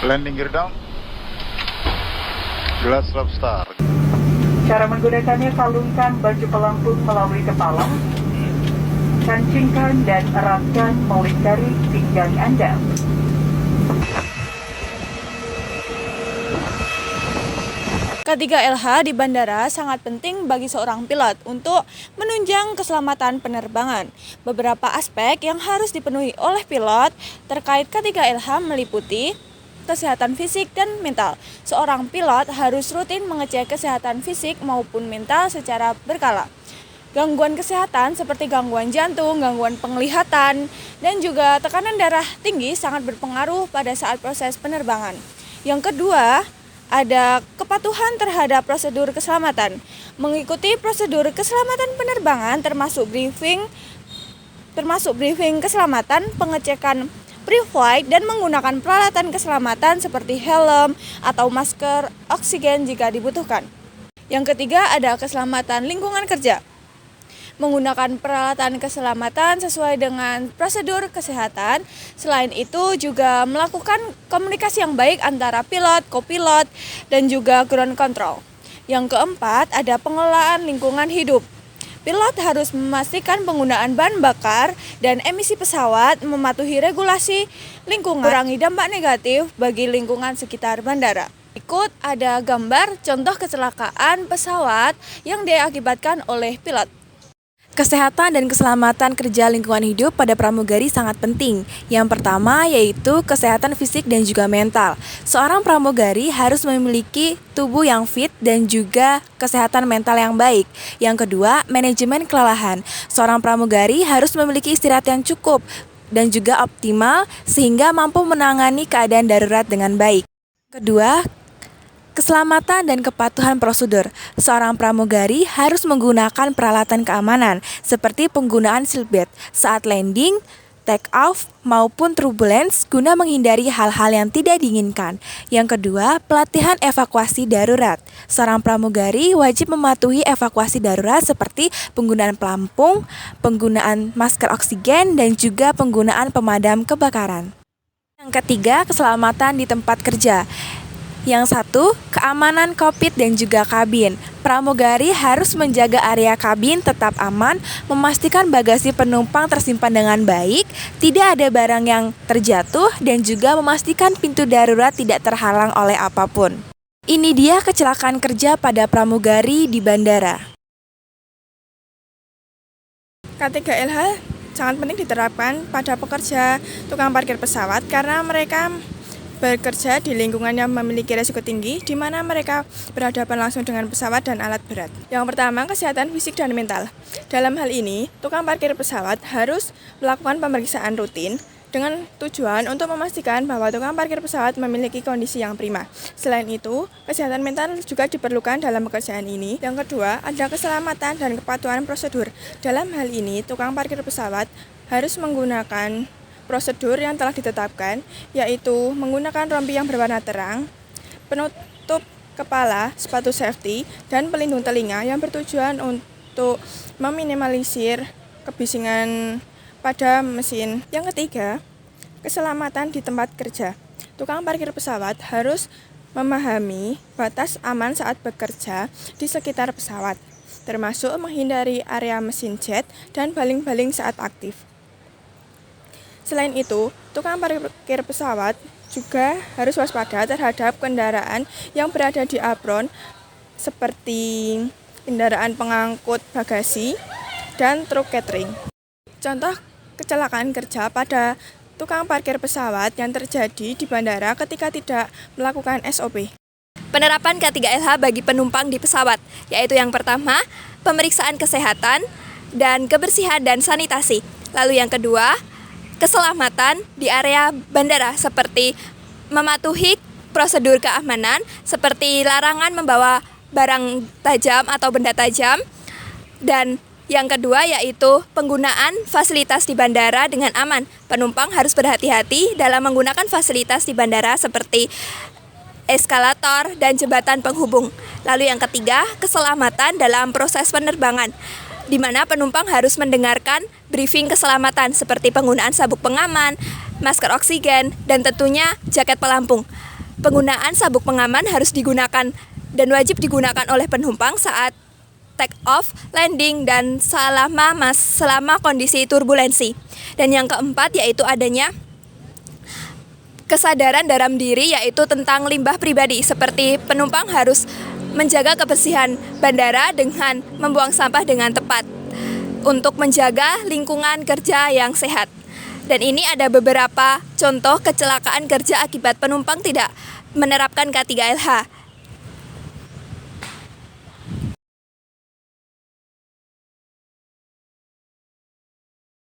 Landing gear down. Glass slab start. Cara menggunakannya, kalungkan baju pelampung melalui kepala, kancingkan dan eratkan melingkari pinggang Anda. K3LH di bandara sangat penting bagi seorang pilot untuk menunjang keselamatan penerbangan. Beberapa aspek yang harus dipenuhi oleh pilot terkait K3LH meliputi kesehatan fisik dan mental. Seorang pilot harus rutin mengecek kesehatan fisik maupun mental secara berkala. Gangguan kesehatan seperti gangguan jantung, gangguan penglihatan, dan juga tekanan darah tinggi sangat berpengaruh pada saat proses penerbangan. Yang kedua, ada kepatuhan terhadap prosedur keselamatan. Mengikuti prosedur keselamatan penerbangan termasuk briefing keselamatan, pengecekan pre-flight, dan menggunakan peralatan keselamatan seperti helm atau masker oksigen jika dibutuhkan. Yang ketiga, ada keselamatan lingkungan kerja. Menggunakan peralatan keselamatan sesuai dengan prosedur kesehatan. Selain itu juga melakukan komunikasi yang baik antara pilot, kopilot, dan juga ground control. Yang keempat, ada pengelolaan lingkungan hidup. Pilot harus memastikan penggunaan bahan bakar dan emisi pesawat mematuhi regulasi lingkungan, kurangi dampak negatif bagi lingkungan sekitar bandara. Berikut ada gambar contoh kecelakaan pesawat yang diakibatkan oleh pilot. Kesehatan dan keselamatan kerja lingkungan hidup pada pramugari sangat penting. Yang pertama yaitu kesehatan fisik dan juga mental. Seorang pramugari harus memiliki tubuh yang fit dan juga kesehatan mental yang baik. Yang kedua, manajemen kelelahan. Seorang pramugari harus memiliki istirahat yang cukup dan juga optimal sehingga mampu menangani keadaan darurat dengan baik. Kedua, keselamatan dan kepatuhan prosedur. Seorang pramugari harus menggunakan peralatan keamanan seperti penggunaan seatbelt saat landing, take off, maupun turbulence guna menghindari hal-hal yang tidak diinginkan. Yang kedua, pelatihan evakuasi darurat. Seorang pramugari wajib mematuhi evakuasi darurat seperti penggunaan pelampung, penggunaan masker oksigen, dan juga penggunaan pemadam kebakaran. Yang ketiga, keselamatan di tempat kerja. Yang satu, keamanan kokpit dan juga kabin. Pramugari harus menjaga area kabin tetap aman, memastikan bagasi penumpang tersimpan dengan baik, tidak ada barang yang terjatuh, dan juga memastikan pintu darurat tidak terhalang oleh apapun. Ini dia kecelakaan kerja pada pramugari di bandara. K3LH sangat penting diterapkan pada pekerja tukang parkir pesawat karena mereka bekerja di lingkungan yang memiliki risiko tinggi, di mana mereka berhadapan langsung dengan pesawat dan alat berat. Yang pertama, kesehatan fisik dan mental. Dalam hal ini, tukang parkir pesawat harus melakukan pemeriksaan rutin dengan tujuan untuk memastikan bahwa tukang parkir pesawat memiliki kondisi yang prima. Selain itu, kesehatan mental juga diperlukan dalam pekerjaan ini. Yang kedua, ada keselamatan dan kepatuhan prosedur. Dalam hal ini, tukang parkir pesawat harus menggunakan prosedur yang telah ditetapkan, yaitu menggunakan rompi yang berwarna terang, penutup kepala, sepatu safety, dan pelindung telinga yang bertujuan untuk meminimalisir kebisingan pada mesin. Yang ketiga, keselamatan di tempat kerja. Tukang parkir pesawat harus memahami batas aman saat bekerja di sekitar pesawat, termasuk menghindari area mesin jet dan baling-baling saat aktif. Selain itu, tukang parkir pesawat juga harus waspada terhadap kendaraan yang berada di apron seperti kendaraan pengangkut bagasi dan truk catering. Contoh kecelakaan kerja pada tukang parkir pesawat yang terjadi di bandara ketika tidak melakukan SOP. Penerapan K3LH bagi penumpang di pesawat, yaitu yang pertama, pemeriksaan kesehatan dan kebersihan dan sanitasi. Lalu yang kedua, keselamatan di area bandara seperti mematuhi prosedur keamanan seperti larangan membawa barang tajam atau benda tajam, dan yang kedua yaitu penggunaan fasilitas di bandara dengan aman. Penumpang harus berhati-hati dalam menggunakan fasilitas di bandara seperti eskalator dan jembatan penghubung. Lalu yang ketiga, keselamatan dalam proses penerbangan, di mana penumpang harus mendengarkan briefing keselamatan seperti penggunaan sabuk pengaman, masker oksigen, dan tentunya jaket pelampung. Penggunaan sabuk pengaman harus digunakan dan wajib digunakan oleh penumpang saat take off, landing, dan selama kondisi turbulensi. Dan yang keempat yaitu adanya kesadaran dalam diri, yaitu tentang limbah pribadi, seperti penumpang harus menjaga kebersihan bandara dengan membuang sampah dengan tepat untuk menjaga lingkungan kerja yang sehat. Dan ini ada beberapa contoh kecelakaan kerja akibat penumpang tidak menerapkan K3LH.